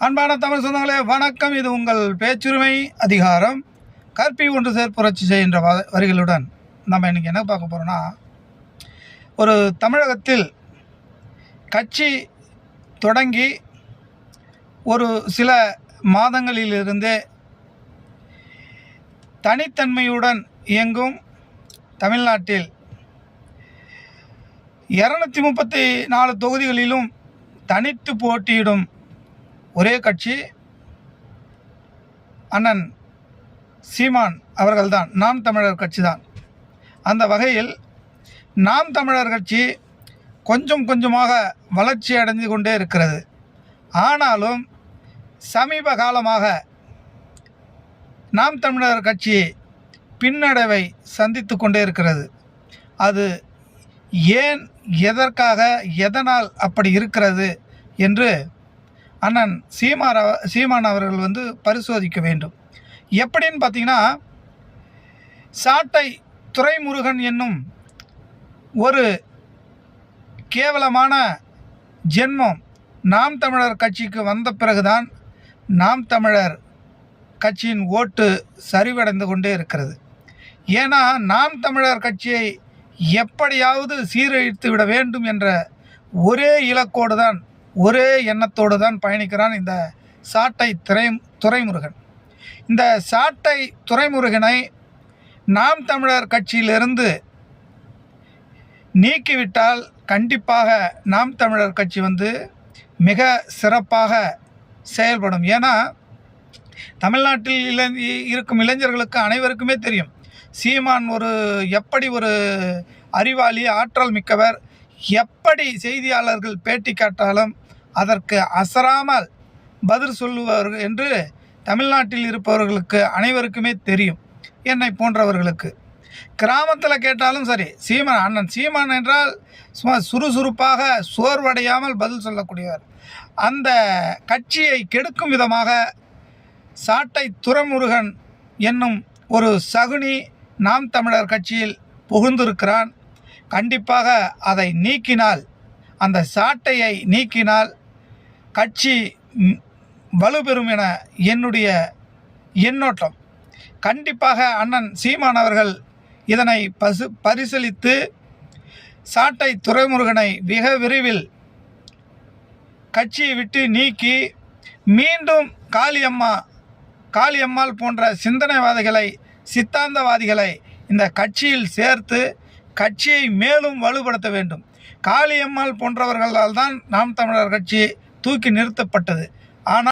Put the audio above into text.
அன்பான தமிழ் சொந்தங்களே வணக்கம். இது உங்கள் பேச்சுரிமை அதிகாரம். கற்பி ஒன்று சேர் புரட்சி செய்கின்ற வரிகளுடன் நம்ம இன்றைக்கி என்ன பார்க்க போகிறோன்னா, ஒரு தமிழகத்தில் கட்சி தொடங்கி ஒரு சில மாதங்களிலிருந்தே தனித்தன்மையுடன் இயங்கும் தமிழ்நாட்டில் 234 தொகுதிகளிலும் தனித்து போட்டியிடும் ஒரே கட்சி அண்ணன் சீமான் அவர்கள்தான், நாம் தமிழர் கட்சி தான். அந்த வகையில் நாம் தமிழர் கட்சி கொஞ்சம் கொஞ்சமாக வளர்ச்சி அடைந்து கொண்டே இருக்கிறது. ஆனாலும் சமீப காலமாக நாம் தமிழர் கட்சி பின்னடைவை சந்தித்து கொண்டே இருக்கிறது. அது ஏன், எதற்காக, எதனால் அப்படி இருக்கிறது என்று அண்ணன் சீமான் அவர்கள் பரிசோதிக்க வேண்டும். எப்படின்னு பார்த்தீங்கன்னா, சாட்டை துரைமுருகன் என்னும் ஒரு கேவலமான ஜென்மம் நாம் தமிழர் கட்சிக்கு வந்த பிறகுதான் நாம் தமிழர் கட்சியின் ஓட்டு சரிவடைந்து கொண்டே இருக்கிறது. ஏன்னா, நாம் தமிழர் கட்சியை எப்படியாவது சீரழித்து விட வேண்டும் என்ற ஒரே இலக்கோடு தான், ஒரே எண்ணத்தோடு தான் பயணிக்கிறான் இந்த சாட்டை துரைமுருகன். இந்த சாட்டை துரைமுருகனை நாம் தமிழர் கட்சியிலிருந்து நீக்கிவிட்டால் கண்டிப்பாக நாம் தமிழர் கட்சி மிக சிறப்பாக செயல்படும். ஏன்னா, தமிழ்நாட்டில் இருக்கும் இளைஞர்களுக்கு அனைவருக்குமே தெரியும், சீமான் எப்படி ஒரு அறிவாளி, ஆற்றல் மிக்கவர். எப்படி செய்தியாளர்கள் பேட்டி காட்டாலும் அதற்கு அசராமல் பதில் சொல்லுவார் என்று தமிழ்நாட்டில் இருப்பவர்களுக்கு அனைவருக்குமே தெரியும். என்னை போன்றவர்களுக்கு கிராமத்தில் கேட்டாலும் சரி, அண்ணன் சீமான் என்றால் சும்மா சுறுசுறுப்பாக சோர்வடையாமல் பதில் சொல்லக்கூடியவர். அந்த கட்சியை கெடுக்கும் விதமாக சாட்டை துரைமுருகன் என்னும் ஒரு சகுனி நாம் தமிழர் கட்சியில் புகுந்திருக்கிறான். கண்டிப்பாக அதை நீக்கினால், அந்த சாட்டையை நீக்கினால் கட்சி வலுப்பெறும் என என்னுடைய எண்ணோட்டம். கண்டிப்பாக அண்ணன் சீமான் அவர்கள் இதனை பரிசீலித்து சாட்டை துரைமுருகனை மிக விரைவில் கட்சியை விட்டு நீக்கி மீண்டும் காளியம்மாள் போன்ற சிந்தனைவாதிகளை, சித்தாந்தவாதிகளை இந்த கட்சியில் சேர்த்து கட்சியை மேலும் வலுப்படுத்த வேண்டும். காளியம்மாள் போன்றவர்களால் தான் நாம் தமிழர் கட்சி தூக்கி நிறுத்தப்பட்டது. ஆனால்